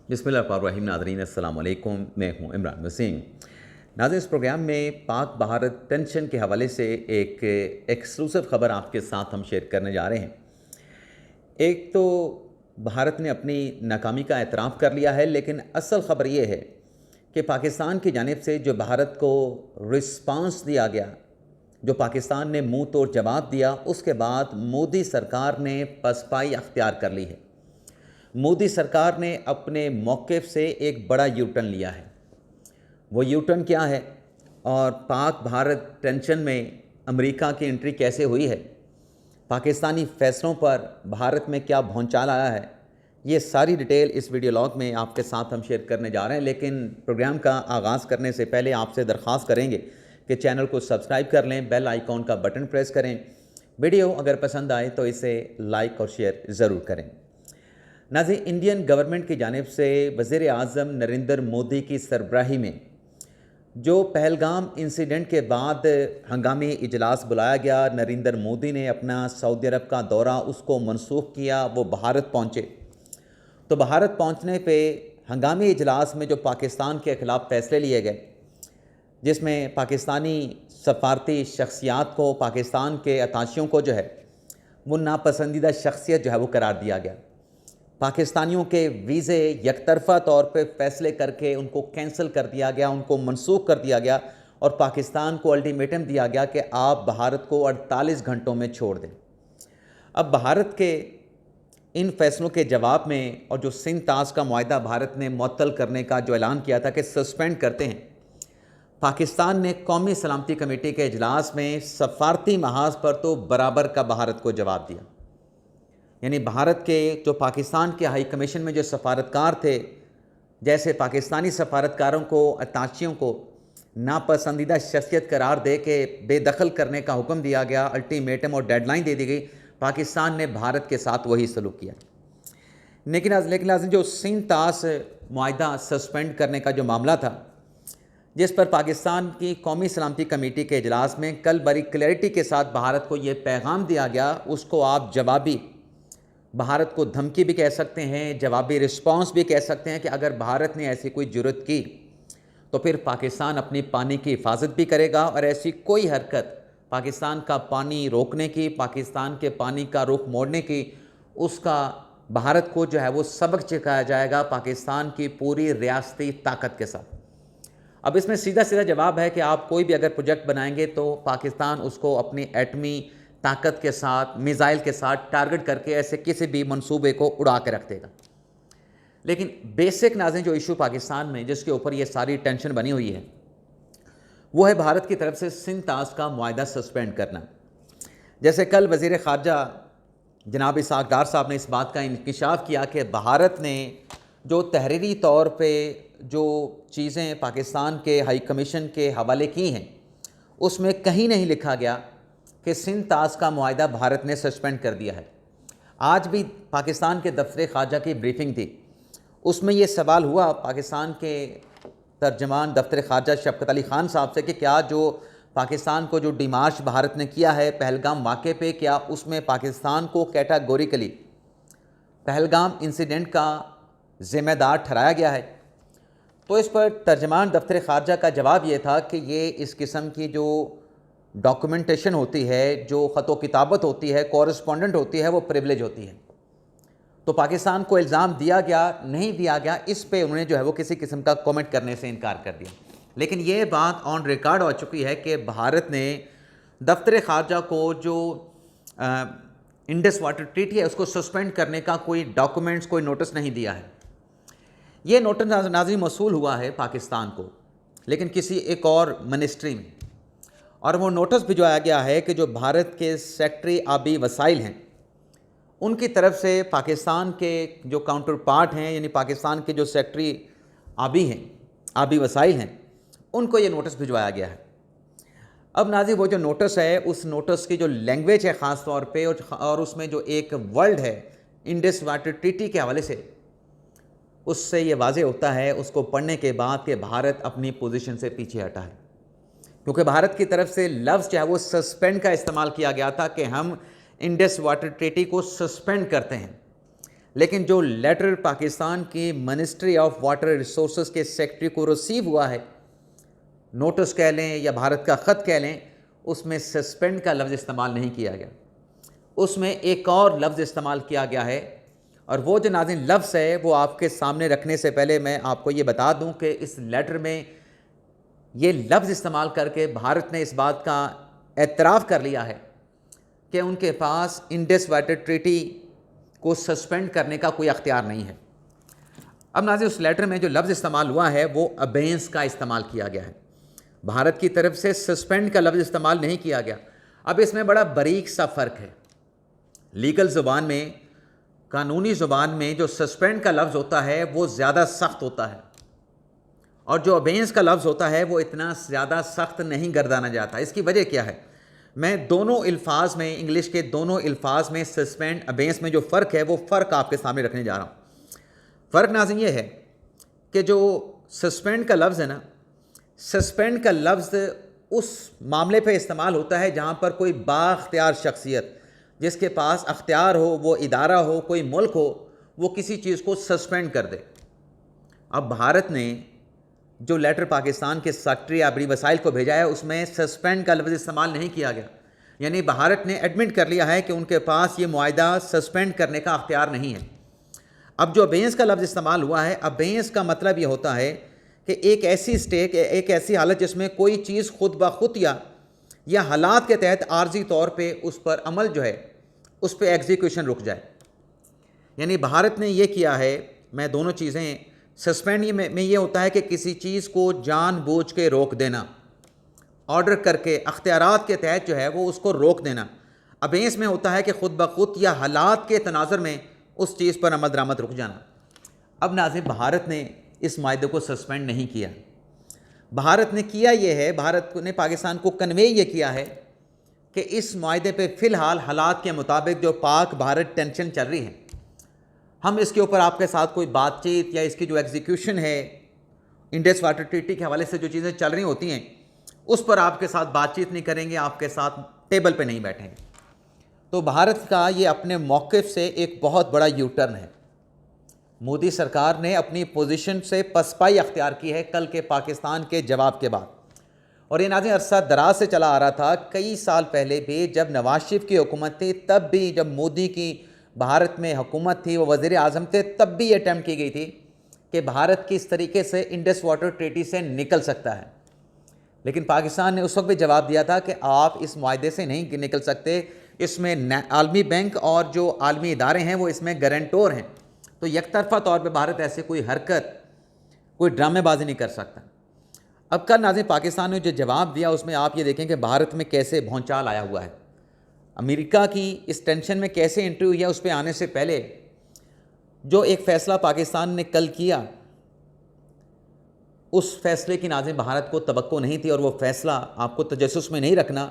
بسم اللہ الرحمن الرحیم۔ ناظرین السلام علیکم، میں ہوں عمران وسیم۔ ناظرین، اس پروگرام میں پاک بھارت ٹینشن کے حوالے سے ایک ایکسکلوسیو خبر آپ کے ساتھ ہم شیئر کرنے جا رہے ہیں۔ ایک تو بھارت نے اپنی ناکامی کا اعتراف کر لیا ہے، لیکن اصل خبر یہ ہے کہ پاکستان کی جانب سے جو بھارت کو رسپانس دیا گیا، جو پاکستان نے منہ توڑ جواب دیا، اس کے بعد مودی سرکار نے پسپائی اختیار کر لی ہے۔ مودی سرکار نے اپنے موقف سے ایک بڑا یو ٹرن لیا ہے۔ وہ یو ٹرن کیا ہے اور پاک بھارت ٹینشن میں امریکہ کی انٹری کیسے ہوئی ہے، پاکستانی فیصلوں پر بھارت میں کیا بھونچال آیا ہے، یہ ساری ڈیٹیل اس ویڈیو لاگ میں آپ کے ساتھ ہم شیئر کرنے جا رہے ہیں۔ لیکن پروگرام کا آغاز کرنے سے پہلے آپ سے درخواست کریں گے کہ چینل کو سبسکرائب کر لیں، بیل آئیکن کا بٹن پریس کریں، ویڈیو اگر پسند آئے تو اسے لائک اور شیئر ضرور کریں۔ ناظرین، انڈین گورنمنٹ کی جانب سے وزیر اعظم نریندر مودی کی سربراہی میں جو پہلگام انسیڈنٹ کے بعد ہنگامی اجلاس بلایا گیا، نریندر مودی نے اپنا سعودی عرب کا دورہ اس کو منسوخ کیا، وہ بھارت پہنچے۔ تو بھارت پہنچنے پہ ہنگامی اجلاس میں جو پاکستان کے خلاف فیصلے لیے گئے، جس میں پاکستانی سفارتی شخصیات کو، پاکستان کے اتاشیوں کو جو ہے وہ ناپسندیدہ شخصیت جو ہے وہ قرار دیا گیا۔ پاکستانیوں کے ویزے یک طرفہ طور پہ فیصلے کر کے ان کو کینسل کر دیا گیا، ان کو منسوخ کر دیا گیا، اور پاکستان کو الٹیمیٹم دیا گیا کہ آپ بھارت کو 48 گھنٹوں میں چھوڑ دیں۔ اب بھارت کے ان فیصلوں کے جواب میں، اور جو سندھ طاس کا معاہدہ بھارت نے معطل کرنے کا جو اعلان کیا تھا کہ سسپینڈ کرتے ہیں، پاکستان نے قومی سلامتی کمیٹی کے اجلاس میں سفارتی محاذ پر تو برابر کا بھارت کو جواب دیا۔ یعنی بھارت کے جو پاکستان کے ہائی کمیشن میں جو سفارتکار تھے، جیسے پاکستانی سفارتکاروں کو، اتاشیوں کو ناپسندیدہ شخصیت قرار دے کے بے دخل کرنے کا حکم دیا گیا، الٹیمیٹم اور ڈیڈ لائن دے دی گئی، پاکستان نے بھارت کے ساتھ وہی سلوک کیا۔ لیکن لازم جو سندھ طاس معاہدہ سسپینڈ کرنے کا جو معاملہ تھا، جس پر پاکستان کی قومی سلامتی کمیٹی کے اجلاس میں کل بڑی کلیئرٹی کے ساتھ بھارت کو یہ پیغام دیا گیا، اس کو آپ جوابی، بھارت کو دھمکی بھی کہہ سکتے ہیں، جوابی رسپانس بھی کہہ سکتے ہیں، کہ اگر بھارت نے ایسی کوئی جرات کی تو پھر پاکستان اپنی پانی کی حفاظت بھی کرے گا، اور ایسی کوئی حرکت پاکستان کا پانی روکنے کی، پاکستان کے پانی کا رخ موڑنے کی، اس کا بھارت کو جو ہے وہ سبق سکھایا جائے گا پاکستان کی پوری ریاستی طاقت کے ساتھ۔ اب اس میں سیدھا جواب ہے کہ آپ کوئی بھی اگر پروجیکٹ بنائیں گے تو پاکستان اس کو اپنی ایٹمی طاقت کے ساتھ، میزائل کے ساتھ ٹارگٹ کر کے ایسے کسی بھی منصوبے کو اڑا کے رکھ دے گا۔ لیکن بیسک ناظرین جو ایشو پاکستان میں جس کے اوپر یہ ساری ٹینشن بنی ہوئی ہے، وہ ہے بھارت کی طرف سے سندھ طاس کا معاہدہ سسپینڈ کرنا۔ جیسے کل وزیر خارجہ جناب اسحاق ڈار صاحب نے اس بات کا انکشاف کیا کہ بھارت نے جو تحریری طور پہ جو چیزیں پاکستان کے ہائی کمیشن کے حوالے کی ہیں، اس میں کہیں نہیں لکھا گیا کہ سندھ طاس کا معاہدہ بھارت نے سسپینڈ کر دیا ہے۔ آج بھی پاکستان کے دفتر خارجہ کی بریفنگ تھی، اس میں یہ سوال ہوا پاکستان کے ترجمان دفتر خارجہ شفقت علی خان صاحب سے کہ کیا جو پاکستان کو جو ڈیمارش بھارت نے کیا ہے پہلگام واقعے پہ، کیا اس میں پاکستان کو کیٹاگوریکلی پہلگام انسیڈنٹ کا ذمہ دار ٹھہرایا گیا ہے؟ تو اس پر ترجمان دفتر خارجہ کا جواب یہ تھا کہ یہ اس قسم کی جو ڈاکومنٹیشن ہوتی ہے، جو خط و کتابت ہوتی ہے، کورسپونڈنٹ ہوتی ہے، وہ پریویلیج ہوتی ہے۔ تو پاکستان کو الزام دیا گیا نہیں دیا گیا، اس پہ انہوں نے جو ہے وہ کسی قسم کا کومنٹ کرنے سے انکار کر دیا۔ لیکن یہ بات آن ریکارڈ ہو چکی ہے کہ بھارت نے دفتر خارجہ کو جو انڈس واٹر ٹریٹی ہے اس کو سسپینڈ کرنے کا کوئی ڈاکومنٹس، کوئی نوٹس نہیں دیا ہے۔ یہ نوٹس ناظرین موصول ہوا ہے پاکستان کو، لیکن کسی ایک اور منسٹری میں، اور وہ نوٹس بھجوایا گیا ہے کہ جو بھارت کے سیکٹری آبی وسائل ہیں، ان کی طرف سے پاکستان کے جو کاؤنٹر پارٹ ہیں، یعنی پاکستان کے جو سیکٹری آبی ہیں، آبی وسائل ہیں، ان کو یہ نوٹس بھجوایا گیا ہے۔ اب ناظرین وہ جو نوٹس ہے، اس نوٹس کی جو لینگویج ہے خاص طور پہ، اور اس میں جو ایک ورڈ ہے انڈس واٹر ٹریٹی کے حوالے سے، اس سے یہ واضح ہوتا ہے اس کو پڑھنے کے بعد کہ بھارت اپنی پوزیشن سے پیچھے ہٹا ہے، کیونکہ بھارت کی طرف سے لفظ جو ہے وہ سسپینڈ کا استعمال کیا گیا تھا کہ ہم انڈس واٹر ٹریٹی کو سسپینڈ کرتے ہیں، لیکن جو لیٹر پاکستان کی منسٹری آف واٹر ریسورسز کے سیکرٹری کو ریسیو ہوا ہے، نوٹس کہہ لیں یا بھارت کا خط کہہ لیں، اس میں سسپینڈ کا لفظ استعمال نہیں کیا گیا، اس میں ایک اور لفظ استعمال کیا گیا ہے، اور وہ جو ناظرین لفظ ہے وہ آپ کے سامنے رکھنے سے پہلے میں آپ کو یہ بتا دوں کہ اس لیٹر میں یہ لفظ استعمال کر کے بھارت نے اس بات کا اعتراف کر لیا ہے کہ ان کے پاس انڈس واٹر ٹریٹی کو سسپینڈ کرنے کا کوئی اختیار نہیں ہے۔ اب ناظرین اس لیٹر میں جو لفظ استعمال ہوا ہے وہ ابینس کا استعمال کیا گیا ہے، بھارت کی طرف سے سسپینڈ کا لفظ استعمال نہیں کیا گیا۔ اب اس میں بڑا باریک سا فرق ہے، لیگل زبان میں، قانونی زبان میں جو سسپینڈ کا لفظ ہوتا ہے وہ زیادہ سخت ہوتا ہے، اور جو ابینس کا لفظ ہوتا ہے وہ اتنا زیادہ سخت نہیں گردانا جاتا۔ اس کی وجہ کیا ہے؟ میں دونوں الفاظ میں، انگلش کے دونوں الفاظ میں سسپینڈ ابینس میں جو فرق ہے وہ فرق آپ کے سامنے رکھنے جا رہا ہوں۔ فرق ناظرین یہ ہے کہ جو سسپینڈ کا لفظ ہے نا، سسپینڈ کا لفظ اس معاملے پہ استعمال ہوتا ہے جہاں پر کوئی بااختیار شخصیت جس کے پاس اختیار ہو، وہ ادارہ ہو، کوئی ملک ہو، وہ کسی چیز کو سسپینڈ کر دے۔ اب بھارت نے جو لیٹر پاکستان کے سیکرٹری آبی وسائل کو بھیجا ہے اس میں سسپینڈ کا لفظ استعمال نہیں کیا گیا، یعنی بھارت نے ایڈمٹ کر لیا ہے کہ ان کے پاس یہ معاہدہ سسپینڈ کرنے کا اختیار نہیں ہے۔ اب جو ابینس کا لفظ استعمال ہوا ہے، ابینس کا مطلب یہ ہوتا ہے کہ ایک ایسی اسٹیٹ، ایک ایسی حالت جس میں کوئی چیز خود بخود یا حالات کے تحت عارضی طور پہ اس پر عمل جو ہے اس پہ ایگزیکیوشن رک جائے۔ یعنی بھارت نے یہ کیا ہے، میں دونوں چیزیں، سسپینڈ میں یہ ہوتا ہے کہ کسی چیز کو جان بوجھ کے روک دینا، آرڈر کر کے اختیارات کے تحت جو ہے وہ اس کو روک دینا۔ ابینس میں ہوتا ہے کہ خود بخود یا حالات کے تناظر میں اس چیز پر عمل درآمد رک جانا۔ اب ناظرین بھارت نے اس معاہدے کو سسپینڈ نہیں کیا، بھارت نے کیا یہ ہے، بھارت نے پاکستان کو کنوے یہ کیا ہے کہ اس معاہدے پہ فی الحال حالات کے مطابق جو پاک بھارت ٹینشن چل رہی ہے، ہم اس کے اوپر آپ کے ساتھ کوئی بات چیت یا اس کی جو ایگزیکیوشن ہے انڈس واٹر ٹریٹی کے حوالے سے جو چیزیں چل رہی ہوتی ہیں اس پر آپ کے ساتھ بات چیت نہیں کریں گے، آپ کے ساتھ ٹیبل پہ نہیں بیٹھیں گے۔ تو بھارت کا یہ اپنے موقف سے ایک بہت بڑا یو ٹرن ہے۔ مودی سرکار نے اپنی پوزیشن سے پسپائی اختیار کی ہے کل کے پاکستان کے جواب کے بعد، اور یہ ناظرین عرصہ دراز سے چلا آ رہا تھا۔ کئی سال پہلے بھی جب نواز شریف کی حکومت تھی، تب بھی جب مودی کی بھارت میں حکومت تھی، وہ وزیر اعظم تھے، تب بھی یہ اٹیمپٹ کی گئی تھی کہ بھارت کس طریقے سے انڈس واٹر ٹریٹی سے نکل سکتا ہے، لیکن پاکستان نے اس وقت بھی جواب دیا تھا کہ آپ اس معاہدے سے نہیں نکل سکتے، اس میں عالمی بینک اور جو عالمی ادارے ہیں وہ اس میں گارنٹور ہیں، تو یک طرفہ طور پہ بھارت ایسے کوئی حرکت، کوئی ڈرامے بازی نہیں کر سکتا۔ اب کل ناظرین پاکستان نے جو جواب دیا اس میں آپ یہ دیکھیں کہ بھارت میں کیسے بھونچال آیا ہوا ہے، امریکہ کی اس ٹینشن میں کیسے انٹری ہوئی ہے۔ اس پہ آنے سے پہلے جو ایک فیصلہ پاکستان نے کل کیا، اس فیصلے کی ناظرین بھارت کو توقع نہیں تھی، اور وہ فیصلہ آپ کو تجسس میں نہیں رکھنا،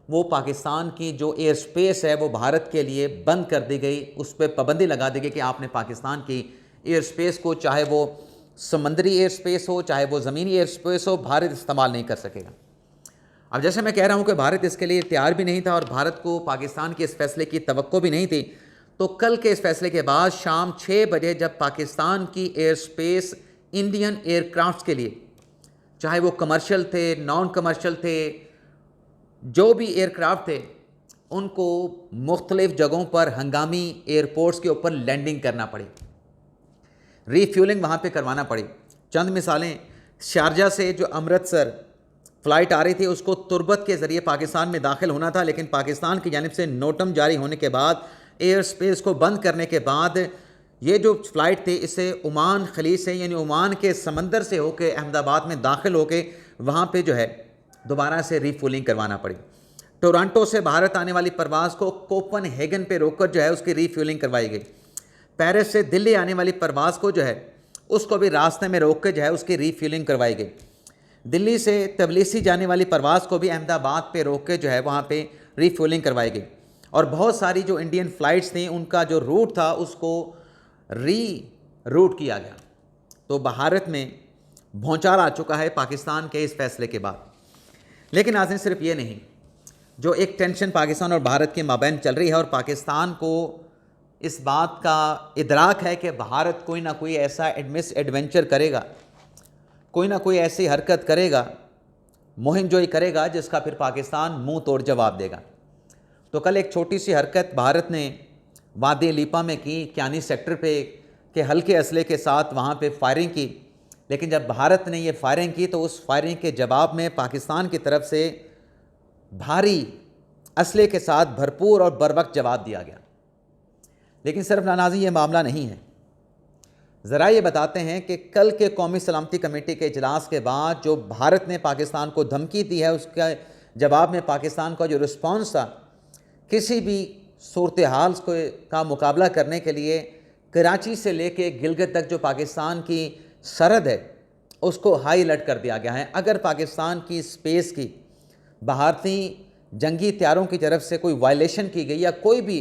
وہ پاکستان کی جو ایئر سپیس ہے وہ بھارت کے لیے بند کر دی گئی، اس پہ پابندی لگا دی گئی کہ آپ نے پاکستان کی ایئر سپیس کو، چاہے وہ سمندری ایئر سپیس ہو چاہے وہ زمینی ایئر سپیس ہو، بھارت استعمال نہیں کر سکے گا۔ اب جیسے میں کہہ رہا ہوں کہ بھارت اس کے لیے تیار بھی نہیں تھا، اور بھارت کو پاکستان کے اس فیصلے کی توقع بھی نہیں تھی، تو کل کے اس فیصلے کے بعد شام 6 بجے جب پاکستان کی airspace Indian aircrafts کے لیے، چاہے وہ کمرشل تھے، نان کمرشل تھے، جو بھی ایئر کرافٹ تھے، ان کو مختلف جگہوں پر ہنگامی ایئرپورٹس کے اوپر لینڈنگ کرنا پڑی، ری فیولنگ وہاں پہ کروانا پڑی۔ چند مثالیں، شارجہ سے جو امرتسر فلائٹ آ رہی تھی اس کو تربت کے ذریعے پاکستان میں داخل ہونا تھا، لیکن پاکستان کی جانب سے نوٹم جاری ہونے کے بعد، ایئر سپیس کو بند کرنے کے بعد، یہ جو فلائٹ تھی اسے عمان خلیج سے، یعنی عمان کے سمندر سے ہو کے احمد آباد میں داخل ہو کے وہاں پہ جو ہے دوبارہ سے ری فیولنگ کروانا پڑی۔ ٹورانٹو سے بھارت آنے والی پرواز کو کوپن ہیگن پہ روک کر جو ہے اس کی ری فیولنگ کروائی گئی۔ پیرس سے دلی آنے والی پرواز کو جو ہے اس کو بھی راستے میں روک کے جو ہے اس کی ری فیولنگ کروائی گئی۔ دلی سے تبلیسی جانے والی پرواز کو بھی احمد آباد پہ روک کے جو ہے وہاں پہ ری فیولنگ کروائی گئی، اور بہت ساری جو انڈین فلائٹس تھیں ان کا جو روٹ تھا اس کو ری روٹ کیا گیا۔ تو بھارت میں بھونچال آ چکا ہے پاکستان کے اس فیصلے کے بعد۔ لیکن ناظرین صرف یہ نہیں، جو ایک ٹینشن پاکستان اور بھارت کے مابین چل رہی ہے اور پاکستان کو اس بات کا ادراک ہے کہ بھارت کوئی نہ کوئی ایسا ایڈونچر کرے گا، کوئی نہ کوئی ایسی حرکت کرے گا، مہم جوئی کرے گا جس کا پھر پاکستان منہ توڑ جواب دے گا۔ تو کل ایک چھوٹی سی حرکت بھارت نے وادی لیپا میں کی، کیانی سیکٹر پہ، کہ ہلکے اسلحے کے ساتھ وہاں پہ فائرنگ کی، لیکن جب بھارت نے یہ فائرنگ کی تو اس فائرنگ کے جواب میں پاکستان کی طرف سے بھاری اسلحے کے ساتھ بھرپور اور بروقت جواب دیا گیا۔ لیکن صرف ناظرین یہ معاملہ نہیں ہے، ذرا یہ بتاتے ہیں کہ کل کے قومی سلامتی کمیٹی کے اجلاس کے بعد جو بھارت نے پاکستان کو دھمکی دی ہے، اس کے جواب میں پاکستان کا جو رسپانس تھا، کسی بھی صورتحال کا مقابلہ کرنے کے لیے کراچی سے لے کے گلگت تک جو پاکستان کی سرحد ہے اس کو ہائی الرٹ کر دیا گیا ہے۔ اگر پاکستان کی اسپیس کی بھارتی جنگی طیاروں کی طرف سے کوئی وائلیشن کی گئی یا کوئی بھی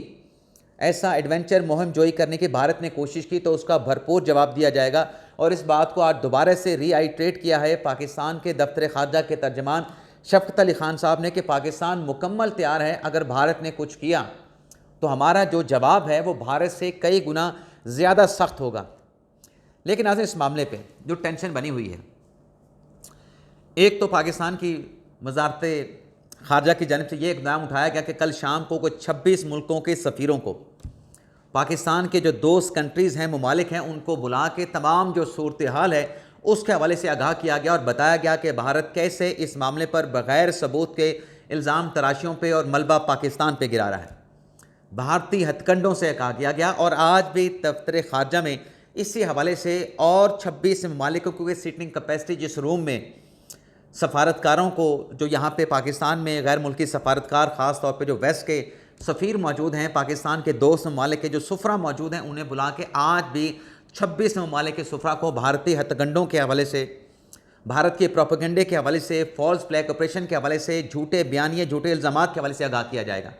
ایسا ایڈونچر مہم جوئی کرنے کی بھارت نے کوشش کی تو اس کا بھرپور جواب دیا جائے گا۔ اور اس بات کو آج دوبارہ سے ری آئیٹریٹ کیا ہے پاکستان کے دفتر خارجہ کے ترجمان شفقت علی خان صاحب نے کہ پاکستان مکمل تیار ہے، اگر بھارت نے کچھ کیا تو ہمارا جو جواب ہے وہ بھارت سے کئی گنا زیادہ سخت ہوگا۔ لیکن ناظرین اس معاملے پہ جو ٹینشن بنی ہوئی ہے، ایک تو پاکستان کی وزارت خارجہ کی جانب سے یہ اقدام اٹھایا گیا کہ کل شام کو کوئی 26 ملکوں کے سفیروں کو، پاکستان کے جو دوست کنٹریز ہیں، ممالک ہیں، ان کو بلا کے تمام جو صورتحال ہے اس کے حوالے سے آگاہ کیا گیا اور بتایا گیا کہ بھارت کیسے اس معاملے پر بغیر ثبوت کے الزام تراشیوں پہ اور ملبہ پاکستان پہ گرا رہا ہے۔ بھارتی ہتھ کنڈوں سے کہا گیا اور آج بھی دفتر خارجہ میں اسی حوالے سے اور 26 ممالکوں کی سیٹنگ کیپیسٹی، جس روم میں سفارتکاروں کو جو یہاں پہ پاکستان میں غیر ملکی سفارتکار، خاص طور پہ جو ویسٹ کے سفیر موجود ہیں، پاکستان کے دوست ممالک کے جو سفرا موجود ہیں، انہیں بلا کے آج بھی 26 ممالک کے سفرا کو بھارتی ہتھ کنڈوں کے حوالے سے، بھارت کے پروپیگنڈے کے حوالے سے، فالس فلیگ آپریشن کے حوالے سے، جھوٹے بیانیے، جھوٹے الزامات کے حوالے سے آگاہ کیا جائے گا۔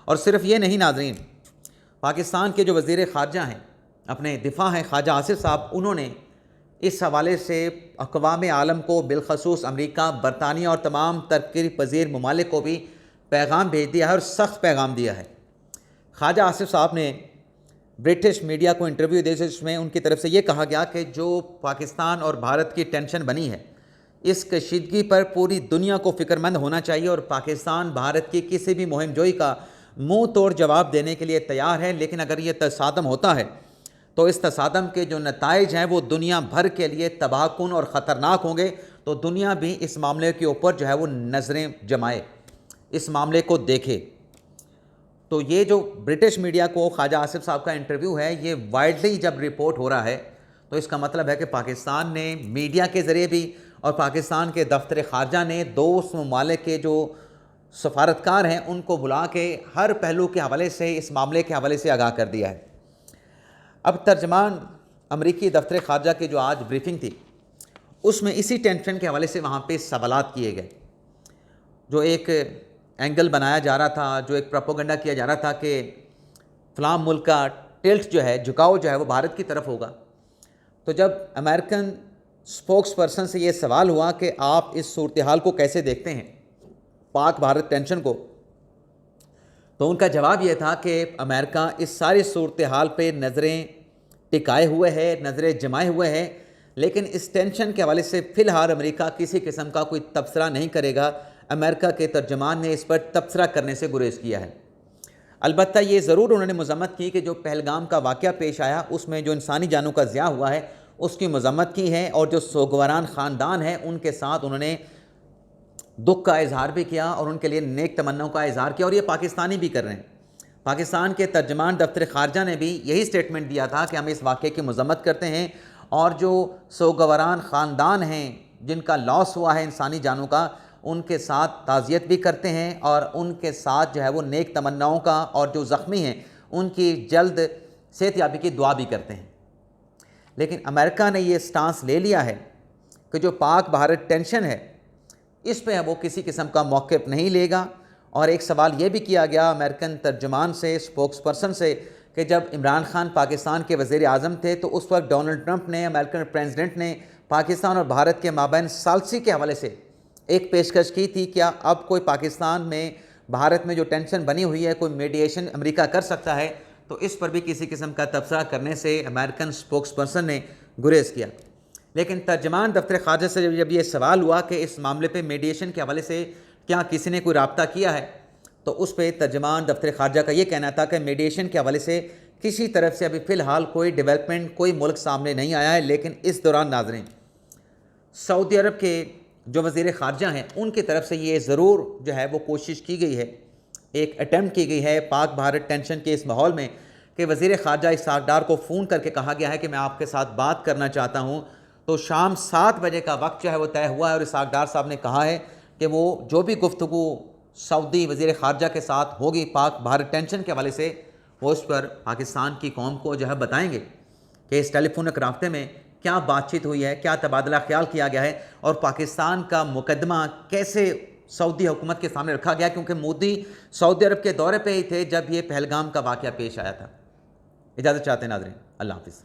اور صرف یہ نہیں ناظرین، پاکستان کے جو وزیر خارجہ ہیں، اپنے دفاع ہیں خواجہ آصف صاحب، انہوں نے اس حوالے سے اقوام عالم کو، بالخصوص امریکہ، برطانیہ اور تمام ترقی پذیر ممالک کو بھی پیغام بھیج دیا ہے اور سخت پیغام دیا ہے۔ خواجہ آصف صاحب نے برٹش میڈیا کو انٹرویو دے جس میں ان کی طرف سے یہ کہا گیا کہ جو پاکستان اور بھارت کی ٹینشن بنی ہے، اس کشیدگی پر پوری دنیا کو فکر مند ہونا چاہیے اور پاکستان بھارت کی کسی بھی مہم جوئی کا منہ توڑ جواب دینے کے لیے تیار ہے۔ لیکن اگر یہ تصادم ہوتا ہے تو اس تصادم کے جو نتائج ہیں وہ دنیا بھر کے لیے تباہ کن اور خطرناک ہوں گے، تو دنیا بھی اس معاملے کے اوپر جو ہے وہ نظریں جمائے، اس معاملے کو دیکھے۔ تو یہ جو برٹش میڈیا کو خواجہ آصف صاحب کا انٹرویو ہے، یہ وائڈلی جب رپورٹ ہو رہا ہے تو اس کا مطلب ہے کہ پاکستان نے میڈیا کے ذریعے بھی اور پاکستان کے دفتر خارجہ نے دوست ممالک کے جو سفارتکار ہیں ان کو بلا کے ہر پہلو کے حوالے سے، اس معاملے کے حوالے سے آگاہ کر دیا ہے۔ اب ترجمان امریکی دفتر خارجہ کی جو آج بریفنگ تھی، اس میں اسی ٹینشن کے حوالے سے وہاں پہ سوالات کیے گئے۔ جو ایک اینگل بنایا جا رہا تھا، جو ایک پروپیگنڈا کیا جا رہا تھا کہ فلاں ملک کا ٹلٹ جو ہے، جھکاؤ جو ہے وہ بھارت کی طرف ہوگا، تو جب امریکن اسپوکس پرسن سے یہ سوال ہوا کہ آپ اس صورتحال کو کیسے دیکھتے ہیں، پاک بھارت ٹینشن کو، تو ان کا جواب یہ تھا کہ امریکہ اس ساری صورتحال پہ نظریں ٹکائے ہوئے ہے، نظریں جمائے ہوئے ہے، لیکن اس ٹینشن کے حوالے سے فی الحال امریکہ کسی قسم کا کوئی تبصرہ نہیں کرے گا۔ امریکہ کے ترجمان نے اس پر تبصرہ کرنے سے گریز کیا ہے۔ البتہ یہ ضرور انہوں نے مذمت کی کہ جو پہلگام کا واقعہ پیش آیا، اس میں جو انسانی جانوں کا ضیاع ہوا ہے اس کی مذمت کی ہے، اور جو سوگواران خاندان ہیں ان کے ساتھ انہوں نے دکھ کا اظہار بھی کیا اور ان کے لیے نیک تمناؤں کا اظہار کیا، اور یہ پاکستانی بھی کر رہے ہیں۔ پاکستان کے ترجمان دفتر خارجہ نے بھی یہی سٹیٹمنٹ دیا تھا کہ ہم اس واقعے کی مذمت کرتے ہیں، اور جو سوگواران خاندان ہیں جن کا لاس ہوا ہے انسانی جانوں کا، ان کے ساتھ تعزیت بھی کرتے ہیں اور ان کے ساتھ جو ہے وہ نیک تمناؤں کا، اور جو زخمی ہیں ان کی جلد صحت یابی کی دعا بھی کرتے ہیں۔ لیکن امریکہ نے یہ سٹانس لے لیا ہے کہ جو پاک بھارت ٹینشن ہے اس پہ وہ کسی قسم کا موقف نہیں لے گا۔ اور ایک سوال یہ بھی کیا گیا امریکن ترجمان سے، اسپوکس پرسن سے، کہ جب عمران خان پاکستان کے وزیر اعظم تھے تو اس وقت ڈونلڈ ٹرمپ نے، امریکن پریزیڈنٹ نے، پاکستان اور بھارت کے مابین ثالثی کے حوالے سے ایک پیشکش کی تھی، کیا اب کوئی پاکستان میں، بھارت میں جو ٹینشن بنی ہوئی ہے، کوئی میڈیشن امریکہ کر سکتا ہے؟ تو اس پر بھی کسی قسم کا تبصرہ کرنے سے امریکن سپوکس پرسن نے گریز کیا۔ لیکن ترجمان دفتر خارجہ سے جب یہ سوال ہوا کہ اس معاملے پہ میڈیشن کے حوالے سے کیا کسی نے کوئی رابطہ کیا ہے، تو اس پہ ترجمان دفتر خارجہ کا یہ کہنا تھا کہ میڈیشن کے حوالے سے کسی طرف سے ابھی فی الحال کوئی ڈیولپمنٹ، کوئی ملک سامنے نہیں آیا ہے۔ لیکن اس دوران ناظرین، سعودی عرب کے جو وزیر خارجہ ہیں ان کی طرف سے یہ ضرور جو ہے وہ کوشش کی گئی ہے، ایک اٹیمپٹ کی گئی ہے پاک بھارت ٹینشن کے اس ماحول میں، کہ وزیر خارجہ اسحاق ڈار کو فون کر کے کہا گیا ہے کہ میں آپ کے ساتھ بات کرنا چاہتا ہوں۔ تو شام 7 بجے کا وقت جو ہے وہ طے ہوا ہے، اور اسحاق ڈار صاحب نے کہا ہے کہ وہ جو بھی گفتگو سعودی وزیر خارجہ کے ساتھ ہوگی پاک بھارت ٹینشن کے حوالے سے، وہ اس پر پاکستان کی قوم کو جو ہے بتائیں گے کہ اس ٹیلی فونک رابطے میں کیا بات چیت ہوئی ہے، کیا تبادلہ خیال کیا گیا ہے، اور پاکستان کا مقدمہ کیسے سعودی حکومت کے سامنے رکھا گیا، کیونکہ مودی سعودی عرب کے دورے پہ ہی تھے جب یہ پہلگام کا واقعہ پیش آیا تھا۔ اجازت چاہتے ہیں ناظرین، اللہ حافظ۔